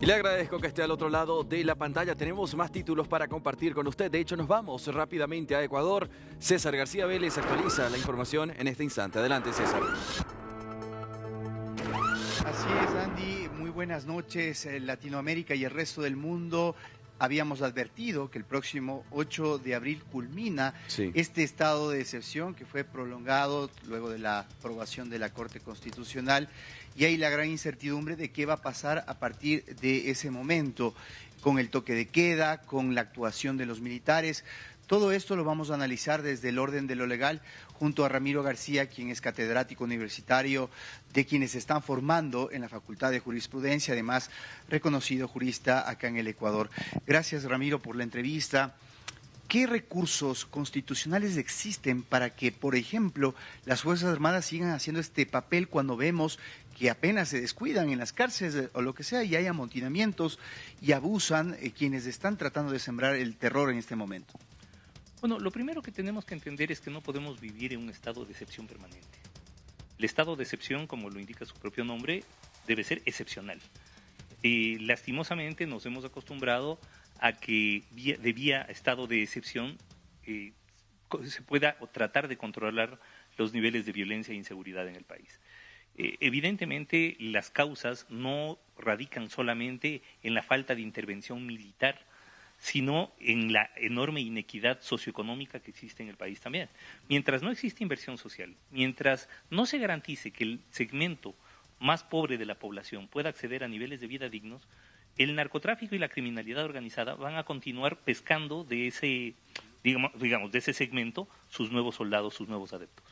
Y le agradezco que esté al otro lado de la pantalla. Tenemos más títulos para compartir con usted. De hecho, nos vamos rápidamente a Ecuador. César García Vélez actualiza la información en este instante. Adelante, César. Así es, Andy. Muy buenas noches. Latinoamérica y el resto del mundo. Habíamos advertido que el próximo 8 de abril culmina este estado de excepción que fue prolongado luego de la aprobación de la Corte Constitucional, y hay la gran incertidumbre de qué va a pasar a partir de ese momento, con el toque de queda, con la actuación de los militares. Todo esto lo vamos a analizar desde el orden de lo legal junto a Ramiro García, quien es catedrático universitario de quienes se están formando en la Facultad de Jurisprudencia, además reconocido jurista acá en el Ecuador. Gracias, Ramiro, por la entrevista. ¿Qué recursos constitucionales existen para que, por ejemplo, las Fuerzas Armadas sigan haciendo este papel cuando vemos que apenas se descuidan en las cárceles o lo que sea y hay amotinamientos y abusan quienes están tratando de sembrar el terror en este momento? Bueno, lo primero que tenemos que entender es que no podemos vivir en un estado de excepción permanente. El estado de excepción, como lo indica su propio nombre, debe ser excepcional. Lastimosamente nos hemos acostumbrado a que vía estado de excepción se pueda tratar de controlar los niveles de violencia e inseguridad en el país. Evidentemente, las causas no radican solamente en la falta de intervención militar, sino en la enorme inequidad socioeconómica que existe en el país también. Mientras no existe inversión social, mientras no se garantice que el segmento más pobre de la población pueda acceder a niveles de vida dignos, el narcotráfico y la criminalidad organizada van a continuar pescando de ese, digamos, de ese segmento sus nuevos soldados, sus nuevos adeptos.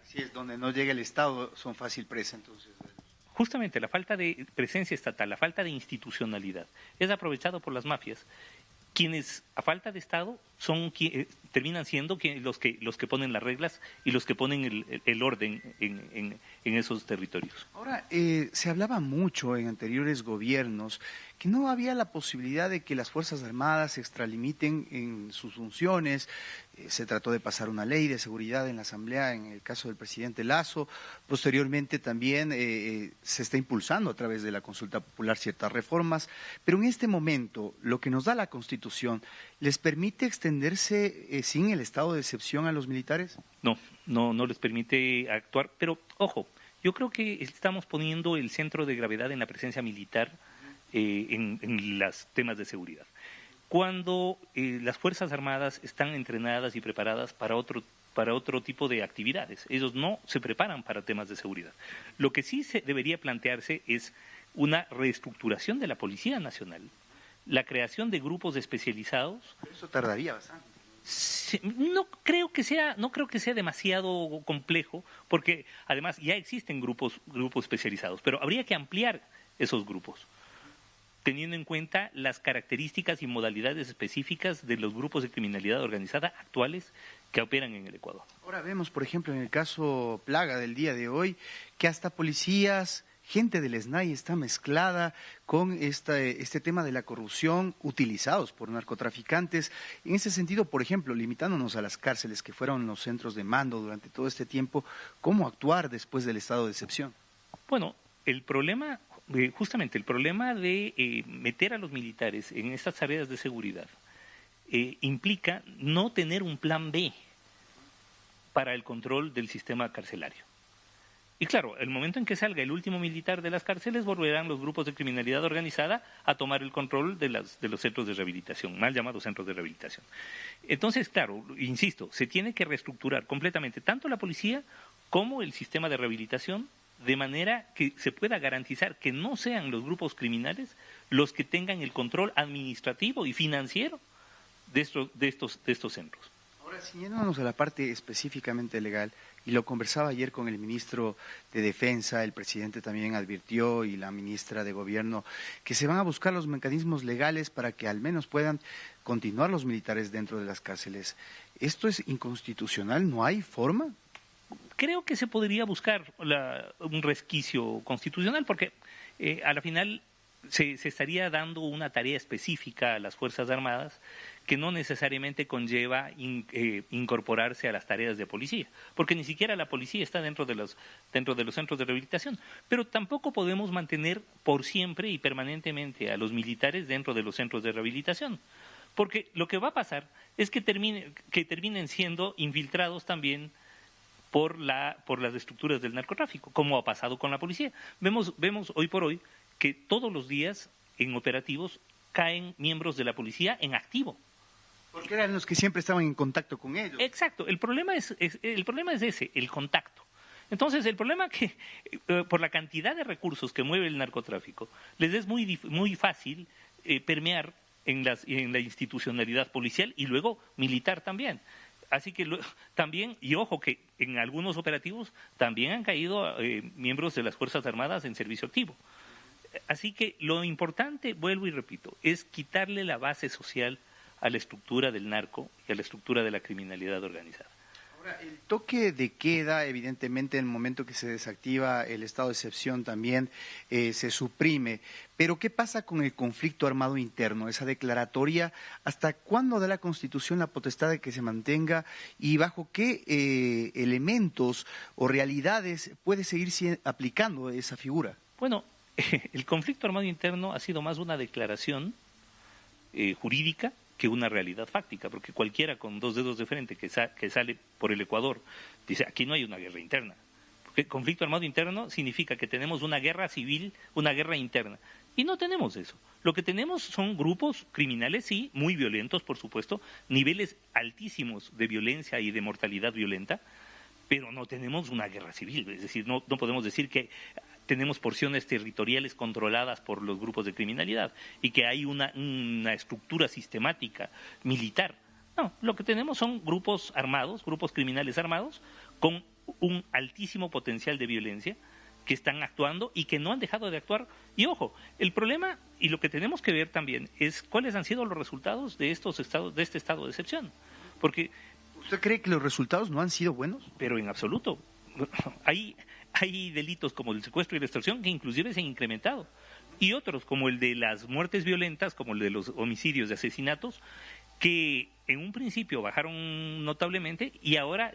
Así es, donde no llega el Estado son fácil presa, entonces. Justamente la falta de presencia estatal, la falta de institucionalidad, es aprovechado por las mafias, quienes a falta de Estado terminan siendo los que ponen las reglas y los que ponen el orden en esos territorios. Ahora, se hablaba mucho en anteriores gobiernos que no había la posibilidad de que las Fuerzas Armadas se extralimiten en sus funciones. Se trató de pasar una ley de seguridad en la Asamblea, en el caso del presidente Lasso. Posteriormente también se está impulsando a través de la consulta popular ciertas reformas. Pero en este momento, lo que nos da la Constitución, ¿les permite extenderse sin el estado de excepción a los militares? No les permite actuar. Pero, ojo, yo creo que estamos poniendo el centro de gravedad en la presencia militar en los temas de seguridad. Cuando las Fuerzas Armadas están entrenadas y preparadas para otro tipo de actividades, ellos no se preparan para temas de seguridad. Lo que sí se debería plantearse es una reestructuración de la Policía Nacional, la creación de grupos especializados. Eso tardaría bastante. No creo que sea demasiado complejo, porque además ya existen grupos especializados, pero habría que ampliar esos grupos, teniendo en cuenta las características y modalidades específicas de los grupos de criminalidad organizada actuales que operan en el Ecuador. Ahora vemos, por ejemplo, en el caso Plaga del día de hoy, que hasta policías, gente del SNAI está mezclada con este tema de la corrupción utilizados por narcotraficantes. En ese sentido, por ejemplo, limitándonos a las cárceles que fueron los centros de mando durante todo este tiempo, ¿cómo actuar después del estado de excepción? Bueno, el problema de meter a los militares en estas tareas de seguridad implica no tener un plan B para el control del sistema carcelario. Y claro, el momento en que salga el último militar de las cárceles, volverán los grupos de criminalidad organizada a tomar el control de los centros de rehabilitación, mal llamados centros de rehabilitación. Entonces, claro, insisto, se tiene que reestructurar completamente tanto la policía como el sistema de rehabilitación, de manera que se pueda garantizar que no sean los grupos criminales los que tengan el control administrativo y financiero de estos centros. Ahora, siguiéndonos a la parte específicamente legal, y lo conversaba ayer con el ministro de Defensa, el presidente también advirtió, y la ministra de Gobierno, que se van a buscar los mecanismos legales para que al menos puedan continuar los militares dentro de las cárceles. ¿Esto es inconstitucional? ¿No hay forma? Creo que se podría buscar un resquicio constitucional, porque a la final se estaría dando una tarea específica a las Fuerzas Armadas que no necesariamente conlleva incorporarse a las tareas de policía, porque ni siquiera la policía está dentro de los centros de rehabilitación. Pero tampoco podemos mantener por siempre y permanentemente a los militares dentro de los centros de rehabilitación, porque lo que va a pasar es que terminen siendo infiltrados también por las estructuras del narcotráfico, como ha pasado con la policía. Vemos hoy por hoy que todos los días en operativos caen miembros de la policía en activo. Porque eran los que siempre estaban en contacto con ellos. Exacto, el problema es ese, el contacto. Entonces, el problema es que por la cantidad de recursos que mueve el narcotráfico, les es muy fácil permear en la institucionalidad policial y luego militar también. Así que también, y ojo que en algunos operativos también han caído miembros de las Fuerzas Armadas en servicio activo. Así que lo importante, vuelvo y repito, es quitarle la base social a la estructura del narco y a la estructura de la criminalidad organizada. Ahora, el toque de queda, evidentemente, en el momento que se desactiva el estado de excepción también se suprime. Pero, ¿qué pasa con el conflicto armado interno? Esa declaratoria, ¿hasta cuándo da la Constitución la potestad de que se mantenga y bajo qué elementos o realidades puede seguir aplicando esa figura? Bueno, el conflicto armado interno ha sido más una declaración jurídica que una realidad fáctica, porque cualquiera con dos dedos de frente que sale por el Ecuador dice, aquí no hay una guerra interna. Porque conflicto armado interno significa que tenemos una guerra civil, una guerra interna. Y no tenemos eso. Lo que tenemos son grupos criminales, sí, muy violentos, por supuesto, niveles altísimos de violencia y de mortalidad violenta, pero no tenemos una guerra civil. Es decir, no podemos decir que tenemos porciones territoriales controladas por los grupos de criminalidad y que hay una estructura sistemática militar. No, lo que tenemos son grupos armados, grupos criminales armados, con un altísimo potencial de violencia, que están actuando y que no han dejado de actuar. Y ojo, el problema y lo que tenemos que ver también es cuáles han sido los resultados de este estado de excepción. Porque ¿usted cree que los resultados no han sido buenos? Pero en absoluto. Hay delitos como el secuestro y la extorsión que inclusive se han incrementado. Y otros, como el de las muertes violentas, como el de los homicidios y asesinatos, que en un principio bajaron notablemente y ahora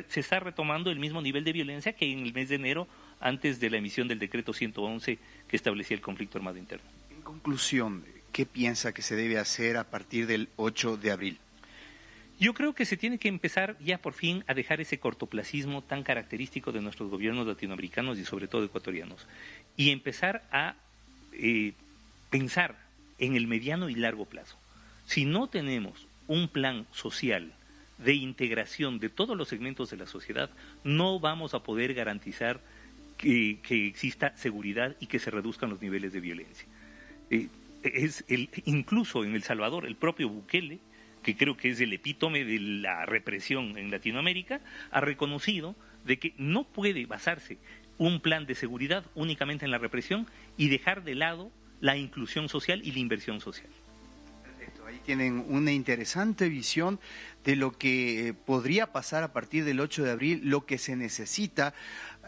se está retomando el mismo nivel de violencia que en el mes de enero, antes de la emisión del decreto 111 que establecía el conflicto armado interno. En conclusión, ¿qué piensa que se debe hacer a partir del 8 de abril? Yo creo que se tiene que empezar ya por fin a dejar ese cortoplacismo tan característico de nuestros gobiernos latinoamericanos y sobre todo ecuatorianos y empezar a pensar en el mediano y largo plazo. Si no tenemos un plan social de integración de todos los segmentos de la sociedad, no vamos a poder garantizar que exista seguridad y que se reduzcan los niveles de violencia. Incluso en El Salvador, el propio Bukele, que creo que es el epítome de la represión en Latinoamérica, ha reconocido de que no puede basarse un plan de seguridad únicamente en la represión y dejar de lado la inclusión social y la inversión social. Perfecto, ahí tienen una interesante visión de lo que podría pasar a partir del 8 de abril, lo que se necesita,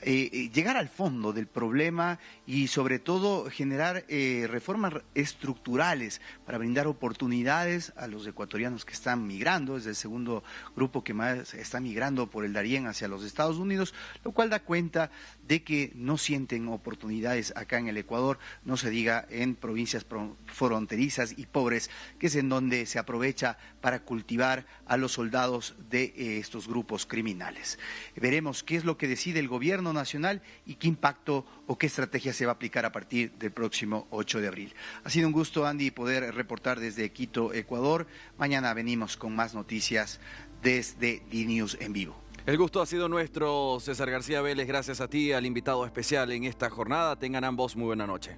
llegar al fondo del problema y sobre todo generar reformas estructurales para brindar oportunidades a los ecuatorianos que están migrando. Es el segundo grupo que más está migrando por el Darién hacia los Estados Unidos, lo cual da cuenta de que no sienten oportunidades acá en el Ecuador, no se diga en provincias fronterizas y pobres, que es en donde se aprovecha para cultivar a los soldados de estos grupos criminales. Veremos qué es lo que decide el gobierno nacional y qué impacto o qué estrategia se va a aplicar a partir del próximo 8 de abril. Ha sido un gusto, Andy, poder reportar desde Quito, Ecuador. Mañana venimos con más noticias desde DNews en vivo. El gusto ha sido nuestro, César García Vélez. Gracias a ti, al invitado especial en esta jornada. Tengan ambos muy buena noche.